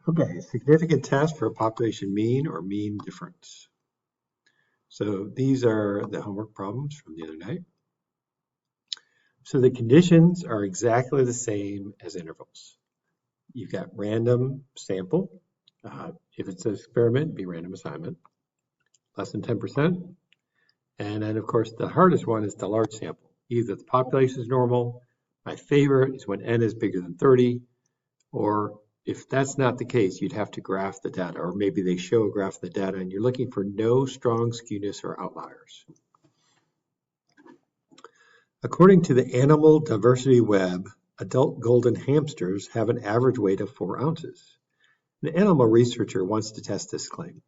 Okay, significant test for a population mean or mean difference. So these are the homework problems from the other night. So the conditions are exactly the same as intervals. You've got random sample. If it's an experiment, it'd be random assignment, less than 10%. And then, of course, the hardest one is the large sample. Either the population is normal, my favorite is when n is bigger than 30, or if that's not the case, you'd have to graph the data, or maybe they show a graph of the data and you're looking for no strong skewness or outliers. According to the Animal Diversity Web, adult golden hamsters have an average weight of 4 ounces. An animal researcher wants to test this claim.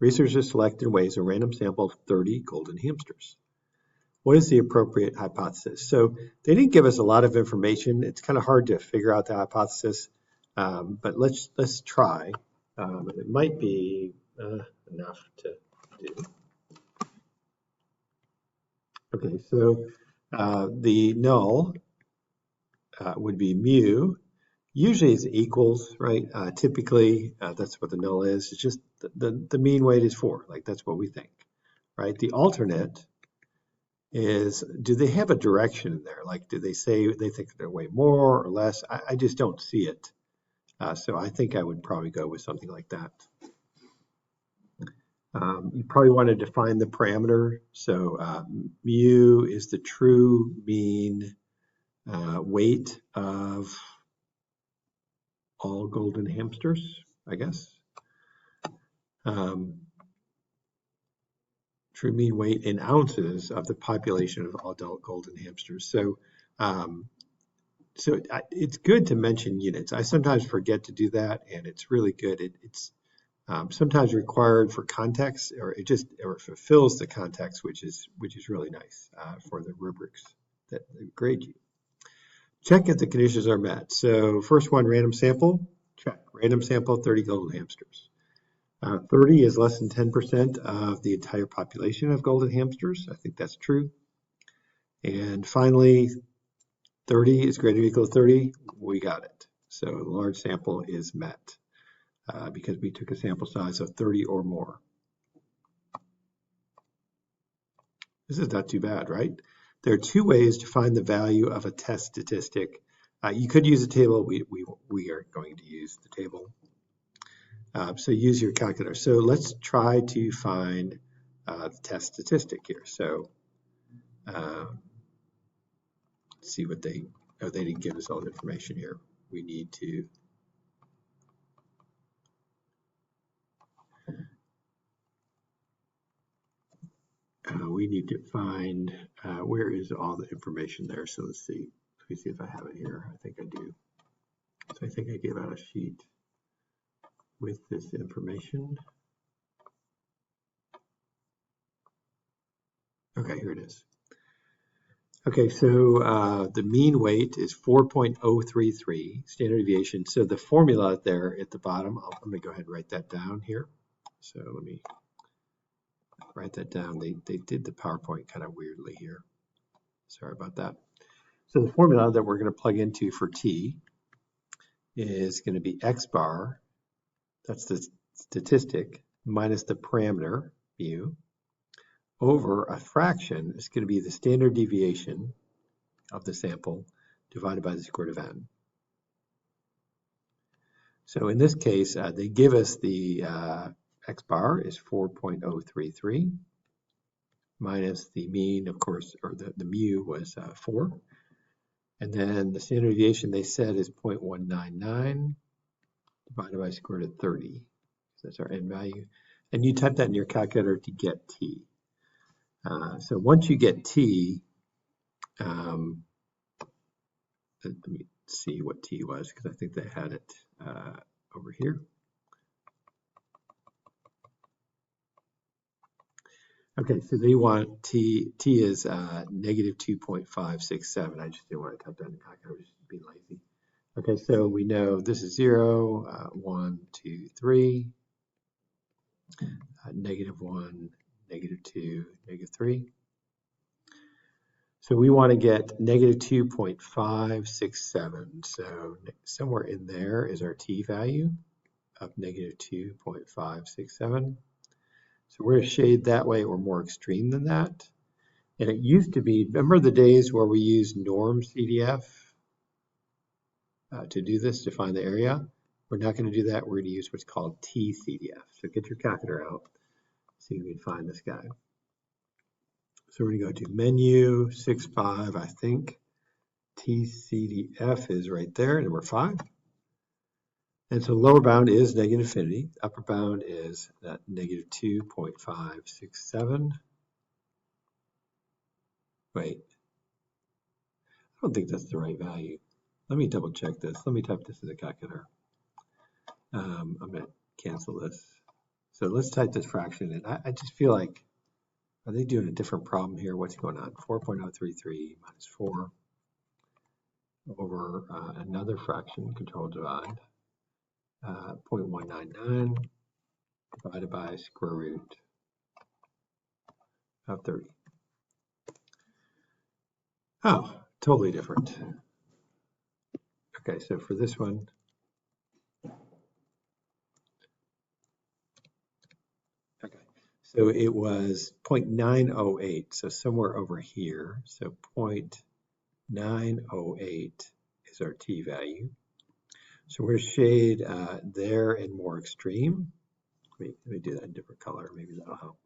Researchers selected and weighs a random sample of 30 golden hamsters. What is the appropriate hypothesis? So they didn't give us a lot of information. It's kind of hard to figure out the hypothesis, but let's try. It might be enough to do. Okay, so the null would be mu. Usually it's equals, right? Typically, that's what the null is. It's just the mean weight is 4, like that's what we think, right? The alternate is, do they have a direction in there? Like, do they say they think they're way more or less? I just don't see it. So I think I would probably go with something like that. You probably want to define the parameter. So mu is the true mean weight of all golden hamsters, I guess. True mean weight in ounces of the population of adult golden hamsters. So it's good to mention units. I sometimes forget to do that, and it's really good. It's sometimes required for context, or it fulfills the context, which is really nice for the rubrics that grade you. Check if the conditions are met. So first one, random sample, check. Random sample, 30 golden hamsters. 30 is less than 10% of the entire population of golden hamsters. I think that's true. And finally, 30 is greater or equal to 30. We got it. So the large sample is met because we took a sample size of 30 or more. This is not too bad, right? There are 2 ways to find the value of a test statistic. You could use a table. We are going to use the table. So use your calculator. So let's try to find the test statistic here. So let's see what they didn't give us all the information here. We need to find where is all the information there. So let's see. Let me see if I have it here. I think I do. So I think I gave out a sheet with this information. Okay, here it is. Okay, so the mean weight is 4.033 standard deviation. So the formula there at the bottom, I'm going to go ahead and write that down here. So let me write that down. They did the PowerPoint kind of weirdly here. Sorry about that. So the formula that we're going to plug into for t is going to be x bar, that's the statistic, minus the parameter, mu, over a fraction is going to be the standard deviation of the sample divided by the square root of n. So in this case, they give us the x bar is 4.033 minus the mean, of course, or the mu was 4. And then the standard deviation they said is 0.199 divided by square root of 30. So that's our n value. And you type that in your calculator to get t. So once you get t, let me see what t was, because I think they had it over here. Okay, so they want t is negative 2.567. I just didn't want to type that in the calculator, just be lazy. Okay, so we know this is 0, 1, 2, 3, negative 1, negative 2, negative 3. So we want to get negative 2.567. So somewhere in there is our t value. of negative 2.567. So we're going to shade that way or more extreme than that. And it used to be, remember the days where we used norm CDF to do this, to find the area? We're not going to do that. We're going to use what's called TCDF. So get your calculator out, see if we can find this guy. So we're going to go to menu, 6.5, I think. TCDF is right there, number 5. And so lower bound is negative infinity. Upper bound is negative 2.567. Wait, I don't think that's the right value. Let me double check this. Let me type this in the calculator. I'm going to cancel this. So let's type this fraction in. I just feel like, are they doing a different problem here? What's going on? 4.033 minus 4 over another fraction, control divide, 0.199 divided by square root of 30. Oh, totally different. Okay, so for this one, okay, so it was 0.908, so somewhere over here. So 0.908 is our t value. So we're going to shade there and more extreme. Let me do that in a different color, maybe that'll help.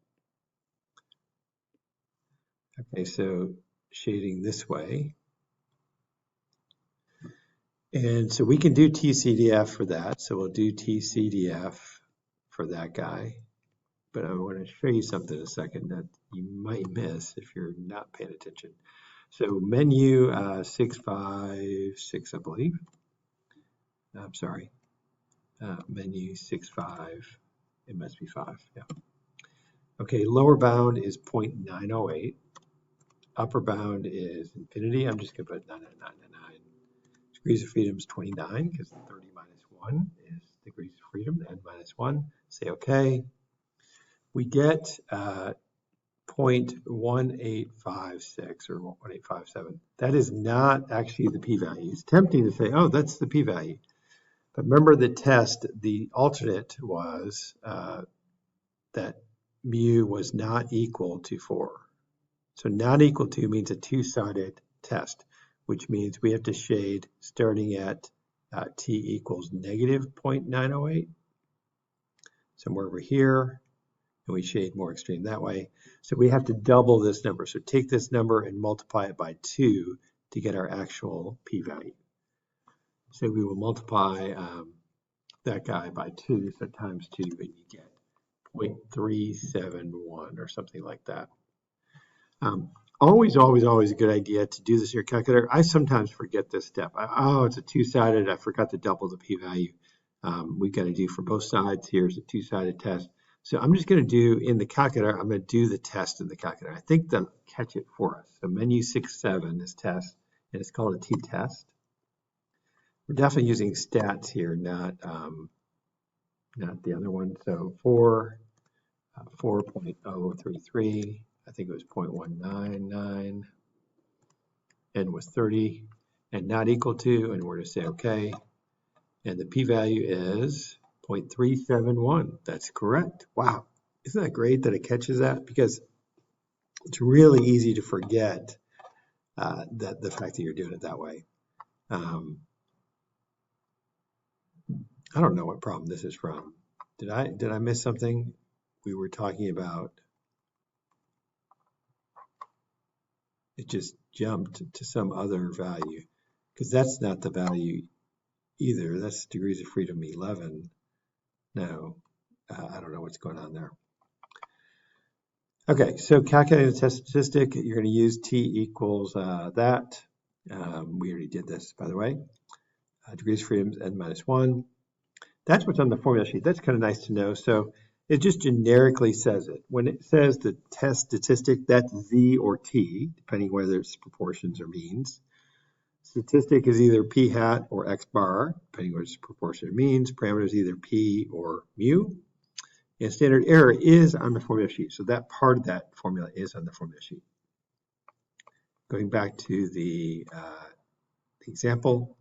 Okay, so shading this way. And so we can do TCDF for that. So we'll do TCDF for that guy. But I want to show you something in a second that you might miss if you're not paying attention. So menu 656, I believe. I'm sorry. Menu 65. It must be 5. Yeah. Okay, lower bound is 0.908. Upper bound is infinity. I'm just going to put 999. Degrees of freedom is 29 because 30 minus 1 is degrees of freedom, n minus 1. Say OK. We get 0.1856 or 0.1857. That is not actually the p-value. It's tempting to say, oh, that's the p-value. But remember the test, the alternate was that mu was not equal to 4. So not equal to means a two-sided test, which means we have to shade starting at t equals negative 0.908, somewhere over here, and we shade more extreme that way. So we have to double this number. So take this number and multiply it by 2 to get our actual p-value. So we will multiply that guy by 2, so times 2, and you get 0.371 or something like that. Always a good idea to do this in your calculator. I sometimes forget this step. Oh, it's a two-sided. I forgot to double the p-value. We've got to do for both sides. Here's a two-sided test. So I'm just going to do in the calculator, I'm going to do the test in the calculator. I think they'll catch it for us. So menu 6.7 is test, and it's called a t-test. We're definitely using stats here, not the other one. So 4.033. I think it was 0.199, n was 30, and not equal to, and we're going to say OK. And the p-value is 0.371. That's correct. Wow. Isn't that great that it catches that? Because it's really easy to forget that the fact that you're doing it that way. I don't know what problem this is from. Did I miss something? We were talking about. It just jumped to some other value because that's not the value either. That's degrees of freedom 11. No, I don't know what's going on there. Okay, so calculating the test statistic, you're going to use t equals that. We already did this, by the way. Degrees of freedom is n minus 1. That's what's on the formula sheet. That's kind of nice to know. So it just generically says it. When it says the test statistic, that's z or t, depending whether it's proportions or means. Statistic is either p hat or x bar, depending whether it's proportion or means. Parameter is either p or mu. And standard error is on the formula sheet. So that part of that formula is on the formula sheet. Going back to the example.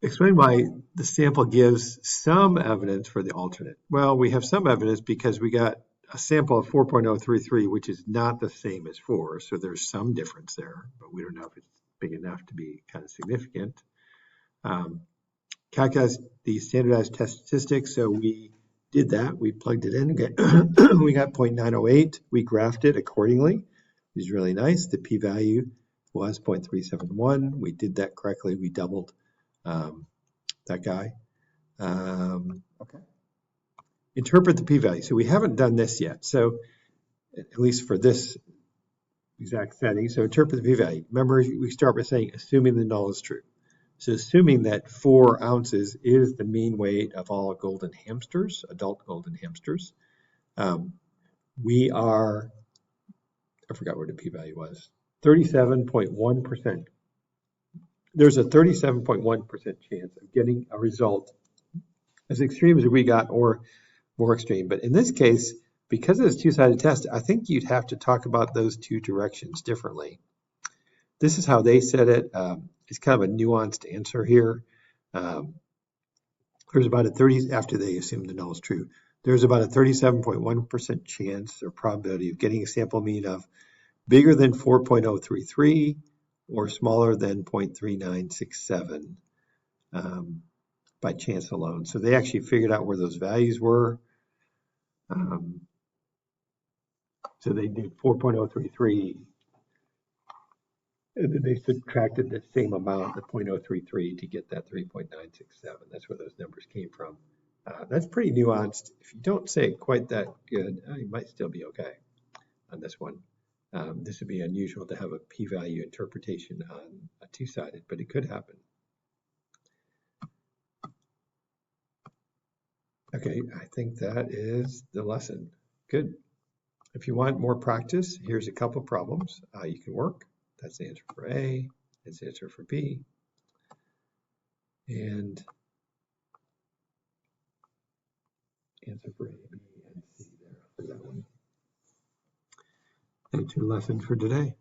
Explain why the sample gives some evidence for the alternate. Well, we have some evidence because we got a sample of 4.033, which is not the same as 4, so there's some difference there, but we don't know if it's big enough to be kind of significant. Calculate the standardized test statistics, so we did that. We plugged it in, we got 0.908. We graphed it accordingly. It was really nice. The p-value was 0.371. We did that correctly. We doubled that guy. Okay. Interpret the p-value. So we haven't done this yet. So at least for this exact setting. So interpret the p-value. Remember, we start by saying assuming the null is true. So assuming that 4 ounces is the mean weight of all golden hamsters, adult golden hamsters, we are, I forgot where the p-value was, 37.1%. There's a 37.1% chance of getting a result as extreme as we got or more extreme. But in this case, because it's a two-sided test, I think you'd have to talk about those two directions differently. This is how they said it. It's kind of a nuanced answer here. There's about a 30, after they assume the null is true, there's about a 37.1% chance or probability of getting a sample mean of bigger than 4.033 or smaller than 0.3967 by chance alone. So they actually figured out where those values were. So they did 4.033, and then they subtracted the same amount, the 0.033, to get that 3.967. That's where those numbers came from. That's pretty nuanced. If you don't say it quite that good, you might still be okay on this one. This would be unusual to have a p-value interpretation on a two-sided, but it could happen. Okay, I think that is the lesson. Good. If you want more practice, here's a couple problems you can work. That's the answer for A. That's the answer for B. And answer for A, B, and C there for that one. That's your lesson for today.